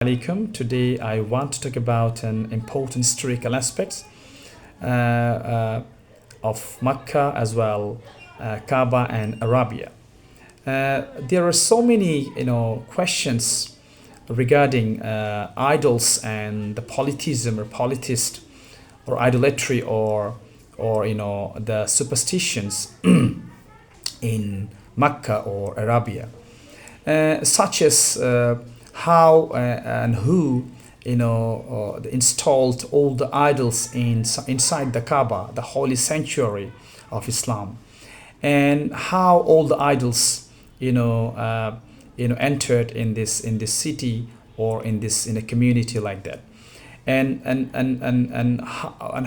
Alaikum. Today I want to talk about an important historical aspect uh, uh, of Mecca as well, Kaaba and Arabia. There are so many, questions regarding idols and the polytheism or polytheist or idolatry or the superstitions in Mecca or Arabia, such as how and who installed all the idols inside the Kaaba, the holy sanctuary of Islam, and how all the idols entered in this city or in a community like that, and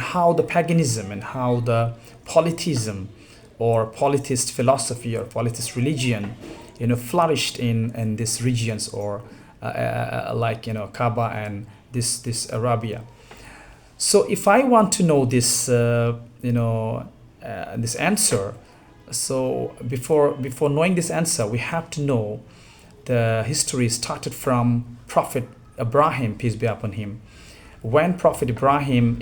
how the paganism and how the polytheism or polytheist philosophy or polytheist religion flourished in these regions or like Kaaba and this Arabia. So if I want to know this answer, so before knowing this answer, we have to know the history started from Prophet Ibrahim, peace be upon him. When Prophet Ibrahim,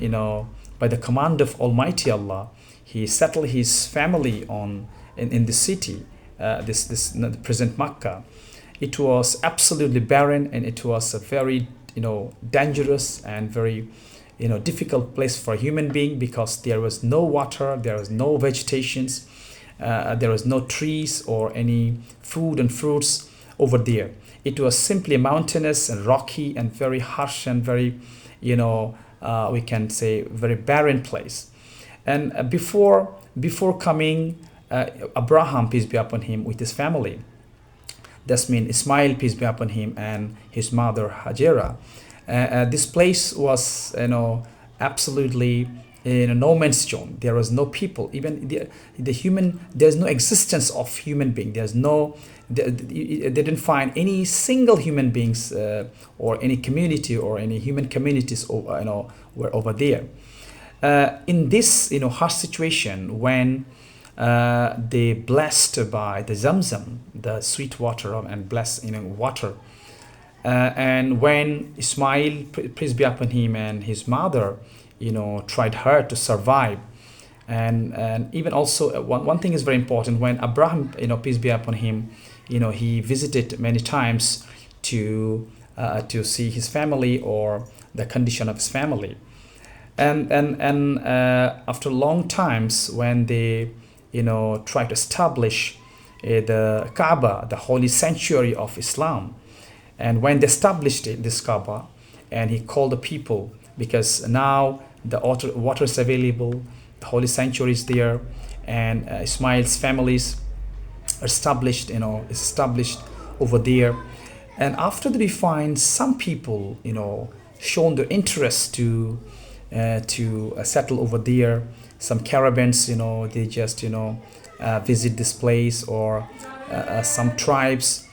by the command of Almighty Allah, he settled his family in the city, the present Makkah. It was absolutely barren, and it was a very dangerous and very difficult place for a human being, because there was no water, there was no vegetations, there was no trees or any food and fruits over there. It was simply mountainous and rocky and very harsh and very we can say very barren place. And before coming Abraham, peace be upon him, with his family, that's mean Ismail, peace be upon him, and his mother Hajera. This place was absolutely no man's zone. There was no people, even the human. There's no existence of human being. They didn't find any single human beings or any community or any human communities were over there. In this harsh situation, when they blessed by the Zamzam, the sweet water and blessed water, and when Ismail, peace be upon him, and his mother tried hard to survive, and even also one thing is very important. When Abraham, peace be upon him, he visited many times to see his family or the condition of his family, and after long times, when they try to establish the Kaaba, the holy sanctuary of Islam. And when they established this Kaaba, and he called the people, because now the water is available, the holy sanctuary is there, and Ismail's families are established over there. And after that, we find some people shown their interest to settle over there. Some caravans, they just visit this place, or some tribes,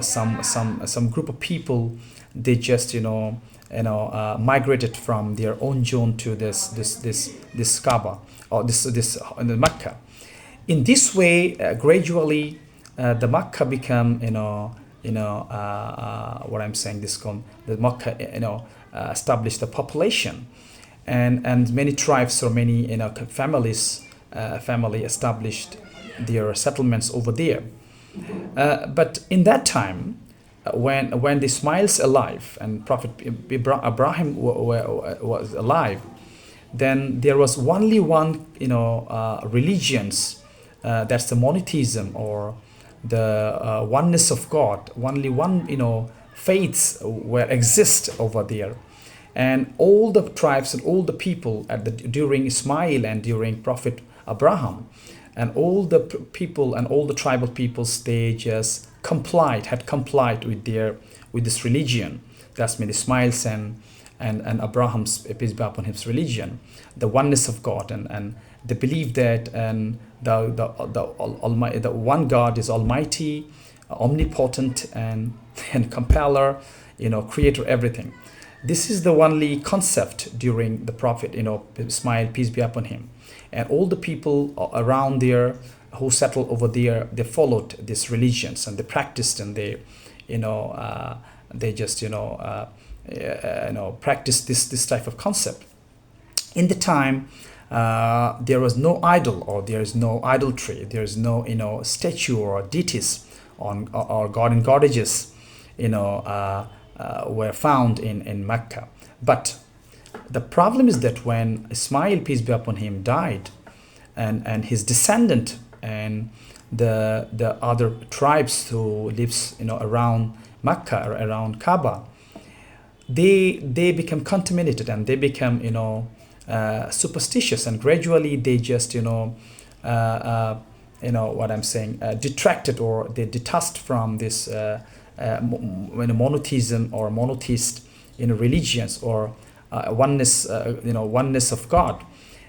some group of people, they just migrated from their own zone to this Kaaba, or this the Mecca. In this way, gradually, the Mecca become what I'm saying, the Mecca established a population, and many tribes or many families family established their settlements over there. But in that time, when Ismail's alive and Prophet Ibrahim was alive, then there was only one religions, that's the monotheism, or the oneness of God. Only one faiths were exist over there. And all the tribes and all the people during Ismail and during Prophet Abraham, and all the people and all the tribal peoples, they just had complied with this religion. That's mean Ismail's and Abraham's, peace be upon his religion, the oneness of God, and they believe that and the one God is almighty, omnipotent, and compeller, creator everything. This is the only concept during the Prophet, Ismail, peace be upon him. And all the people around there who settled over there, they followed these religions and they practiced, and they, they just practice this type of concept. In the time, there was no idol, or there is no idolatry. There is no statue or deities or god and goddesses were found in Mecca. But the problem is that when Ismail, peace be upon him, died, and his descendant and the other tribes who lives around Mecca or around Kaaba, they become contaminated, and they become superstitious, and gradually they just what I'm saying, detracted, or they detached from this monotheism or monotheist religions, or oneness of God.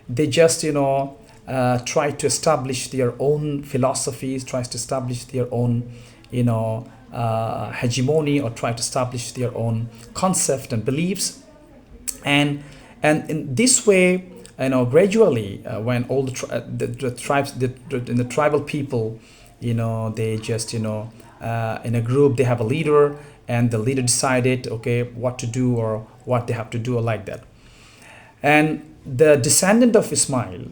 They just try to establish their own philosophies, tries to establish their own hegemony, or try to establish their own concept and beliefs, and in this way, gradually, when all the tribes, the tribal people, they just in a group, they have a leader, and the leader decided, okay, what to do or what they have to do, or like that. And the descendant of Ismail,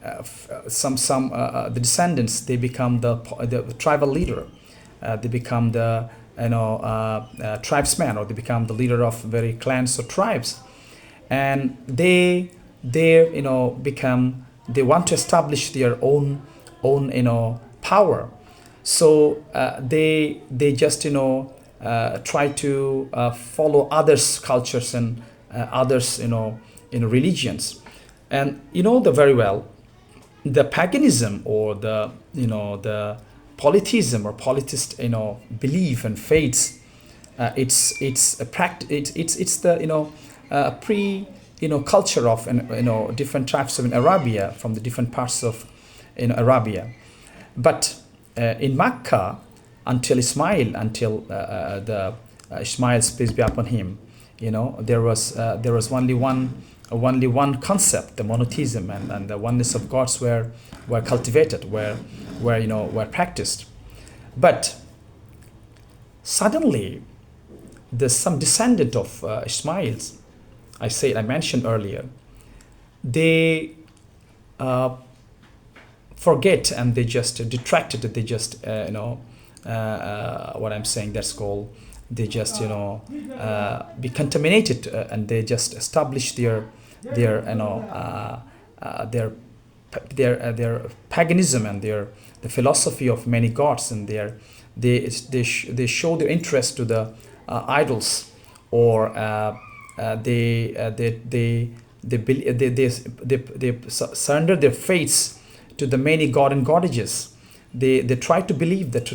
the descendants, they become the tribal leader. They become the tribesman, or they become the leader of very clans or tribes, and they want to establish their own power. So they just try to follow others' cultures and others religions, and the very well, the paganism, or the polytheism or polytheist belief and faiths. It's a practice. It's the pre culture of different tribes of Arabia, from the different parts of Arabia. But in Mecca, until Ismail, the Ismail's peace be upon him, there was only one concept, the monotheism, and the oneness of gods were cultivated, were practiced. But suddenly, there's some descendant of Ismail's, I mentioned earlier, they forget, and they just detracted. They just what I'm saying, that's called, they just be contaminated, and they just establish their paganism, and the philosophy of many gods, and they show their interest to the idols, or they surrender their faiths to the many god and goddesses. They try to believe that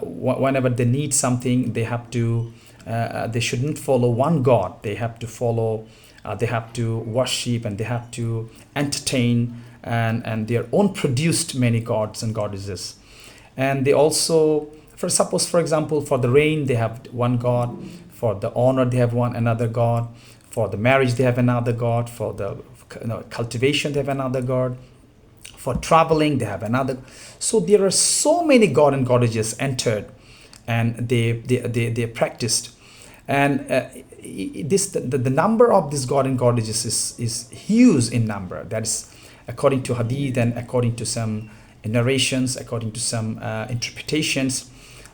whenever they need something, they have to they shouldn't follow one god. They have to follow. They have to worship, and they have to entertain and their own produced many gods and goddesses. And they also, for example, for the rain they have one god. For the honor they have another god. For the marriage they have another god. For the cultivation they have another god. For traveling they have another. So there are so many god and goddesses entered, and they practiced. And the number of these god and goddesses is huge in number. That is according to hadith, and according to some narrations, according to some interpretations.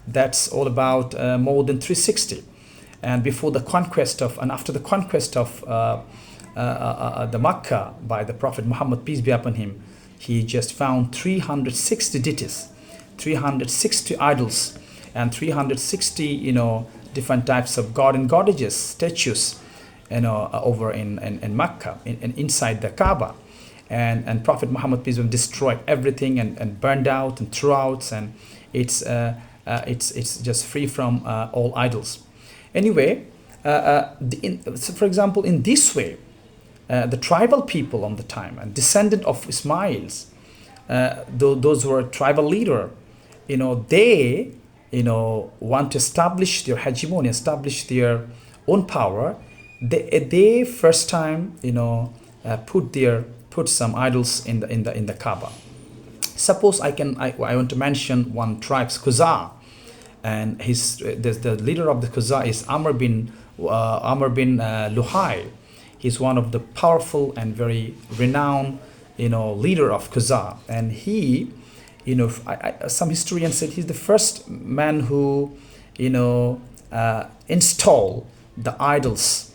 That's all about more than 360. And after the conquest of the Makkah by the Prophet Muhammad, peace be upon him, he just found 360 deities, 360 idols, and 360 different types of god and goddesses statues over in Makkah, inside the Kaaba. And Prophet Muhammad, peace be upon him, destroyed everything and burned out and threw out, and it's just free from all idols. Anyway, so for example, in this way, the tribal people on the time, and descendant of Ismail's, those who are tribal leader, they want to establish their hegemony, establish their own power. They first time put some idols in the Kaaba. Suppose I want to mention one tribe, Khuzā. and the leader of the Khuzā is Amr bin Luhai. He's one of the powerful and very renowned, leader of Khuzā, and he, some historians said he's the first man who, installed the idols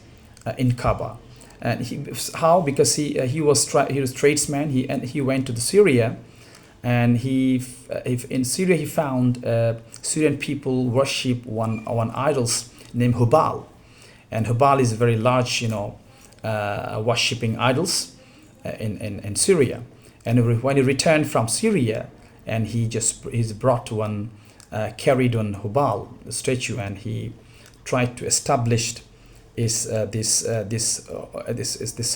in Kaaba. And how? Because he was tradesman. He went to the Syria, and in Syria he found Syrian people worship one idols named Hubal, and Hubal is a very large, worshipping idols in Syria. And when he returned from Syria, and he's brought one, carried on Hubal statue, and he tried to establish this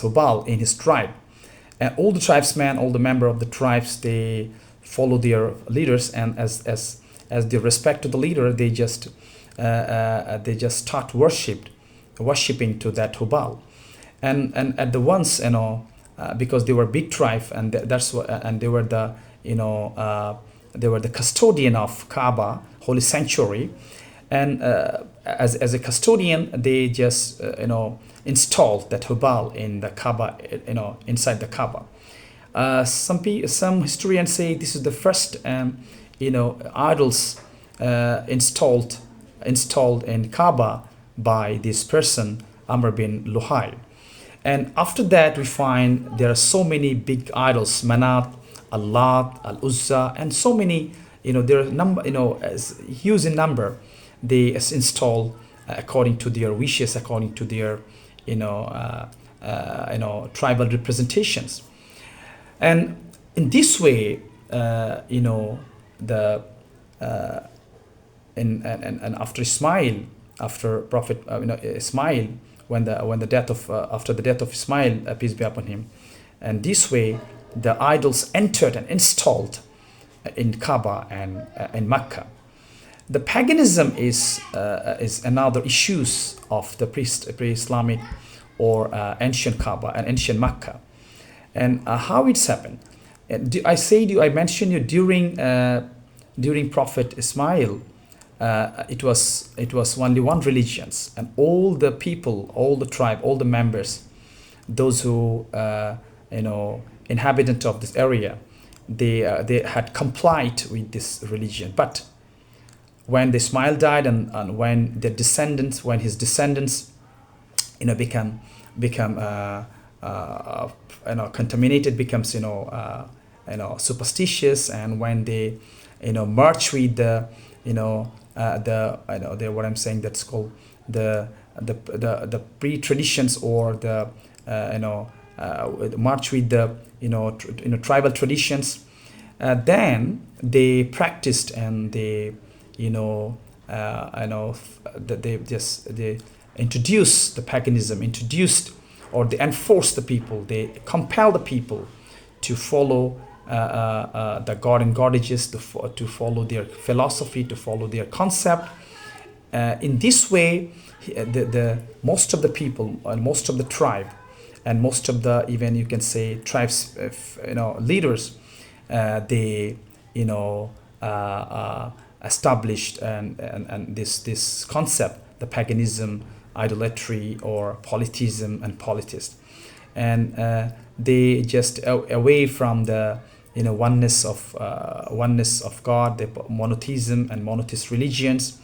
Hubal in his tribe. And all the tribesmen, all the member of the tribes, they follow their leaders, and as they respect to the leader, they just start worshipping to that Hubal. And at the once, because they were big tribe, and that's what, and they were the custodian of Kaaba, holy sanctuary, and as a custodian, they just installed that Hubal in the Kaaba, inside the Kaaba. Some historians say this is the first idols installed in Kaaba by this person, Amr bin Luhai. And after that, we find there are so many big idols: Manat, Allat, Al-Uzza, and so many. There are as huge in number. They install according to their wishes, according to their tribal representations. And in this way, the and after Ismail, after Prophet Ismail, when the death of after the death of Ismail, peace be upon him, and this way the idols entered and installed in Kaaba and in Mecca. The paganism is another issues of the pre-Islamic or ancient Kaaba and ancient Mecca, and how it's happened. I mentioned you during Prophet Ismail, it was only one religion, and all the people, all the tribe, all the members, those who inhabitant of this area, they had complied with this religion. But when Ismail died, and when his descendants become contaminated, becomes superstitious, and when they merge with the what I'm saying, that's called the pre-traditions, or the march with the tribal traditions, then they practiced, and they they introduced the paganism, or they enforced the people, they compel the people to follow the god and goddesses, to follow their philosophy, to follow their concept. In this way, the most of the people, and most of the tribe, and most of the, even you can say, tribes, leaders, they established and this concept, the paganism, idolatry, or polytheism and polytheist, and they just away from the oneness of God, the monotheism and monotheist religions,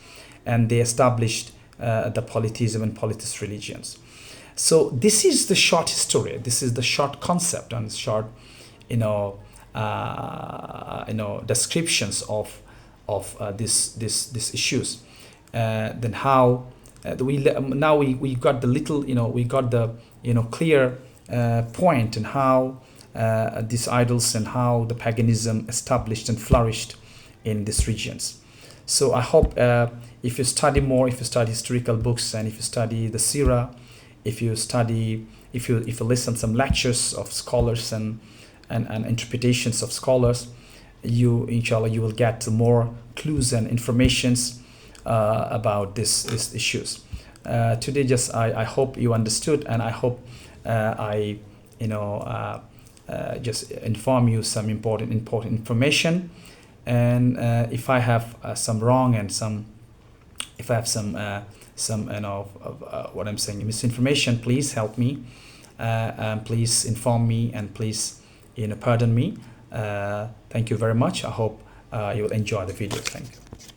and they established the polytheism and polytheist religions. So this is the short history. This is the short concept and short, descriptions of these issues. Then how we got the little, we got the clear point, and how these idols and how the paganism established and flourished in these regions. So I hope if you study more, if you study historical books, and if you study the Sirah, if you listen some lectures of scholars and interpretations of scholars, inshallah you will get more clues and informations about these issues. Today, I hope you understood, and I hope I just inform you some important information. And if I have some wrong and some If I have some what I'm saying misinformation, please help me, and please inform me, and please pardon me. Thank you very much. I hope you will enjoy the video. Thank you.